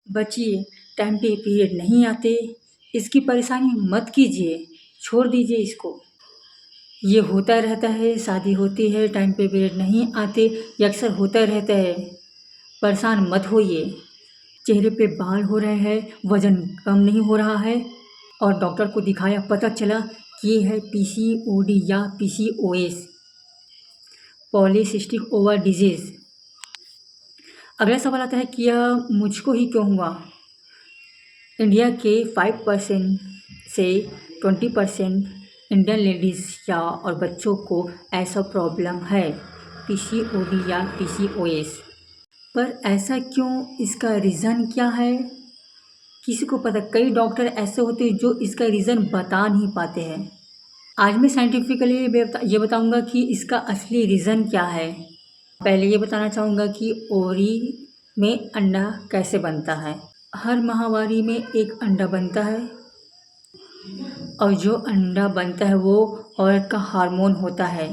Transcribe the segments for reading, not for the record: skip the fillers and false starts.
बचिए, टाइम पे पीरियड नहीं आते, इसकी परेशानी मत कीजिए, छोड़ दीजिए इसको। ये होता रहता है, शादी होती है, टाइम पे पीरियड नहीं आते, ये अक्सर होता रहता है, परेशान मत होइए। चेहरे पे बाल हो रहे हैं, वज़न कम नहीं हो रहा है और डॉक्टर को दिखाया, पता चला कि ये है पीसीओडी या पीसीओएस, पॉलीसिस्टिक ओवर डिजीज़। अगला सवाल आता है कि यह मुझको ही क्यों हुआ? इंडिया के 5% से 20% इंडियन लेडीज़ या और बच्चों को ऐसा प्रॉब्लम है, पीसीओडी या पीसीओएस। पर ऐसा क्यों, इसका रीज़न क्या है? किसी को पता? कई डॉक्टर ऐसे होते हैं जो इसका रीज़न बता नहीं पाते हैं। आज मैं साइंटिफिकली ये बताऊंगा कि इसका असली रीज़न क्या है। पहले ये बताना चाहूँगा कि ओरी में अंडा कैसे बनता है। हर माहवारी में एक अंडा बनता है और जो अंडा बनता है वो औरत का हार्मोन होता है।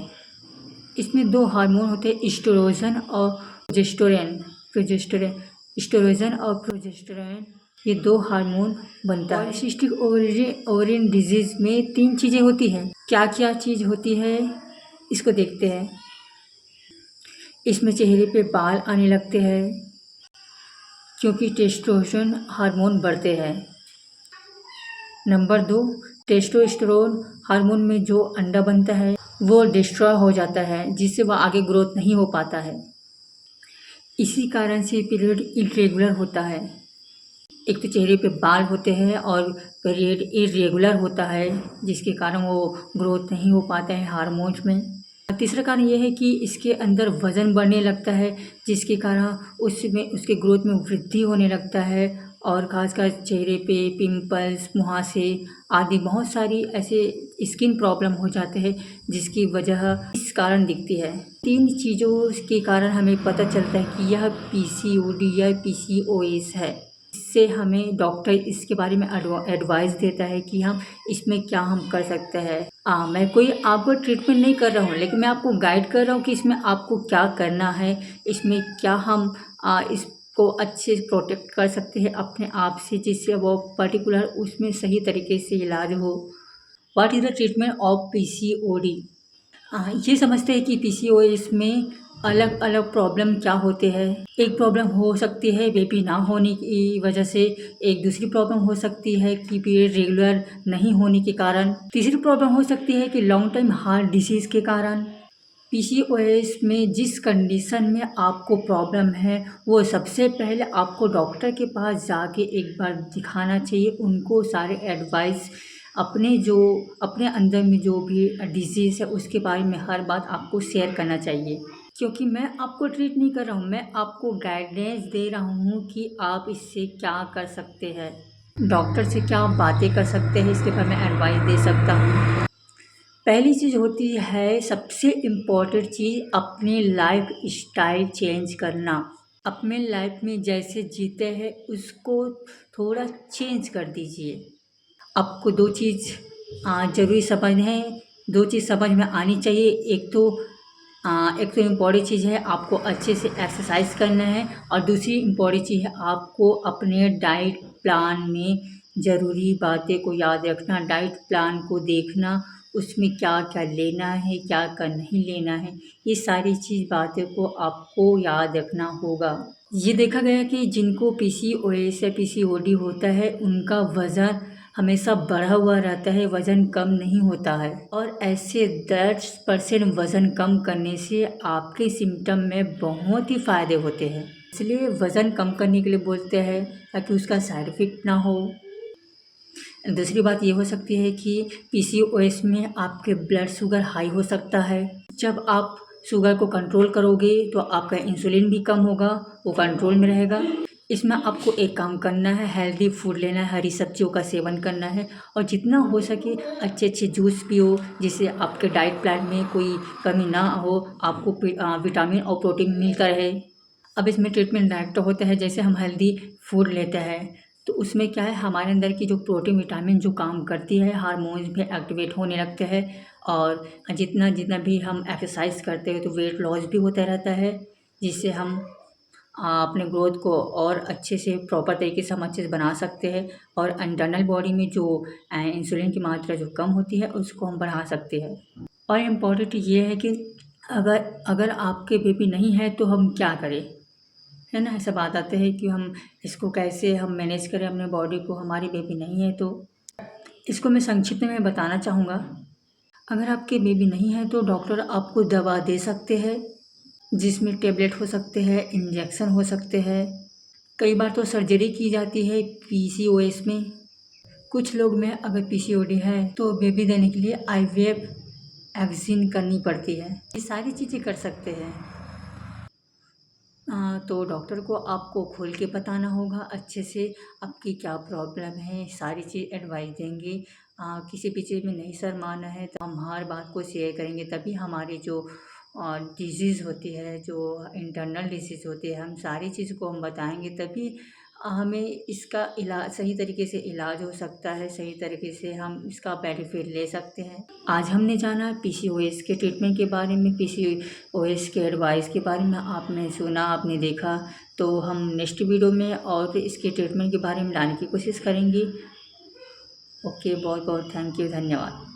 इसमें दो हार्मोन होते हैं, एस्ट्रोजन और प्रोजेस्टेरोन। एस्ट्रोजन और प्रोजेस्टेरोन, ये दो हार्मोन बनता है। पॉलीसिस्टिक ओवेरियन डिजीज़ में 3 चीज़ें होती हैं। क्या क्या चीज़ होती है इसको देखते हैं। इसमें चेहरे पे बाल आने लगते हैं क्योंकि टेस्टोस्टेरोन हार्मोन बढ़ते हैं। नंबर 2, टेस्टोस्टेरोन हार्मोन में जो अंडा बनता है वो डिस्ट्रॉय हो जाता है, जिससे वह आगे ग्रोथ नहीं हो पाता है। इसी कारण से पीरियड इरेगुलर होता है। एक तो चेहरे पे बाल होते हैं और पीरियड इरेगुलर होता है, जिसके कारण वो ग्रोथ नहीं हो पाता है हार्मोन्स में। तीसरा कारण ये है कि इसके अंदर वज़न बढ़ने लगता है, जिसके कारण उसमें उसके ग्रोथ में वृद्धि होने लगता है और ख़ासकर चेहरे पे पिंपल्स, मुहासे आदि बहुत सारी ऐसे स्किन प्रॉब्लम हो जाते हैं, जिसकी वजह इस कारण दिखती है। 3 चीज़ों के कारण हमें पता चलता है कि यह पीसीओडी या पीसीओएस है। इससे हमें डॉक्टर इसके बारे में एडवाइस देता है कि हम इसमें क्या हम कर सकते हैं। मैं कोई आपको ट्रीटमेंट नहीं कर रहा हूँ, लेकिन मैं आपको गाइड कर रहा हूँ कि इसमें आपको क्या करना है, इसमें क्या हम इसको अच्छे से प्रोटेक्ट कर सकते हैं अपने आप से, जिससे वो पर्टिकुलर उसमें सही तरीके से इलाज हो। What is the treatment of PCOD? ये समझते हैं कि पीसीओएस में अलग अलग प्रॉब्लम क्या होते हैं। एक प्रॉब्लम हो सकती है बेबी ना होने की वजह से, एक दूसरी प्रॉब्लम हो सकती है कि पीरियड रेगुलर नहीं होने के कारण, तीसरी प्रॉब्लम हो सकती है कि लॉन्ग टाइम हार्ट डिसीज़ के कारण। पीसीओएस में जिस कंडीशन में आपको प्रॉब्लम है वो सबसे पहले आपको डॉक्टर के पास जाके एक बार दिखाना चाहिए। उनको सारे एडवाइस अपने अंदर में जो भी डिजीज़ है उसके बारे में हर बात आपको शेयर करना चाहिए, क्योंकि मैं आपको ट्रीट नहीं कर रहा हूँ, मैं आपको गाइडेंस दे रहा हूँ कि आप इससे क्या कर सकते हैं, डॉक्टर से क्या बातें कर सकते हैं, इसके बारे में एडवाइस दे सकता हूँ। पहली चीज़ होती है, सबसे इम्पॉर्टेंट चीज़, अपनी लाइफ स्टाइल चेंज करना। अपने लाइफ में जैसे जीते हैं उसको थोड़ा चेंज कर दीजिए। आपको 2 चीज़ ज़रूरी समझना है, 2 चीज़ समझ में आनी चाहिए। एक तो इम्पॉर्टेंट चीज़ है, आपको अच्छे से एक्सरसाइज करना है और दूसरी इम्पॉर्टेंट चीज़ है, आपको अपने डाइट प्लान में ज़रूरी बातें को याद रखना, डाइट प्लान को देखना, उसमें क्या क्या लेना है, क्या क्या नहीं लेना है, ये सारी बातें को आपको याद रखना होगा। ये देखा गया कि जिनको पीसीओएस या पीसीओडी होता है उनका वज़न हमेशा बढ़ा हुआ रहता है, वज़न कम नहीं होता है। और ऐसे 10% वज़न कम करने से आपके सिम्टम में बहुत ही फ़ायदे होते हैं। इसलिए वज़न कम करने के लिए बोलते हैं, ताकि उसका साइड इफ़ेक्ट ना हो। दूसरी बात ये हो सकती है कि पीसीओएस में आपके ब्लड शुगर हाई हो सकता है। जब आप शुगर को कंट्रोल करोगे तो आपका इंसुलिन भी कम होगा, वो कंट्रोल में रहेगा। इसमें आपको एक काम करना है, हेल्दी फूड लेना है, हरी सब्जियों का सेवन करना है और जितना हो सके अच्छे अच्छे जूस पियो, जिससे आपके डाइट प्लान में कोई कमी ना हो, आपको विटामिन और प्रोटीन मिलता रहे। अब इसमें ट्रीटमेंट डाइट तो होता है, जैसे हम हेल्दी फूड लेते हैं तो उसमें क्या है, हमारे अंदर की जो प्रोटीन विटामिन जो काम करती है, हार्मोन्स भी एक्टिवेट होने लगते हैं और जितना जितना भी हम एक्सरसाइज करते हैं तो वेट लॉस भी होता रहता है, जिससे हम अपने ग्रोथ को और अच्छे से प्रॉपर तरीके से हम अच्छे से बना सकते हैं और इंटरनल बॉडी में जो इंसुलिन की मात्रा जो कम होती है उसको हम बढ़ा सकते हैं। और इम्पॉर्टेंट ये है कि अगर अगर आपके बेबी नहीं है तो हम क्या करें, है ना। ऐसा बात आते हैं कि हम इसको कैसे हम मैनेज करें अपने बॉडी को, हमारी बेबी नहीं है तो इसको मैं संक्षिप्त में बताना चाहूँगा। अगर आपके बेबी नहीं है तो डॉक्टर आपको दवा दे सकते हैं, जिसमें टेबलेट हो सकते हैं, इंजेक्शन हो सकते हैं। कई बार तो सर्जरी की जाती है पीसीओएस में। कुछ लोग में अगर पीसीओडी है तो बेबी देने के लिए आईवीएफ वैक्सीन करनी पड़ती है। ये सारी चीज़ें कर सकते हैं। तो डॉक्टर को आपको खोल के बताना होगा अच्छे से, आपकी क्या प्रॉब्लम है, सारी चीज़ एडवाइस देंगे। किसी भी चीज़ में नहीं शर्माना है, तो हम हर बात को शेयर करेंगे, तभी हमारी जो डिजीज़ होती है, जो इंटरनल डिजीज़ होती है, हम सारी चीज़ को हम बताएंगे, तभी हमें इसका इलाज सही तरीके से इलाज हो सकता है, सही तरीके से हम इसका बेनिफिट ले सकते हैं। आज हमने जाना पीसीओएस के ट्रीटमेंट के बारे में, पीसीओएस के एडवाइस के बारे में। आपने सुना, आपने देखा, तो हम नेक्स्ट वीडियो में और इसके ट्रीटमेंट के बारे में लाने की कोशिश करेंगे। ओके, बहुत बहुत थैंक यू, धन्यवाद।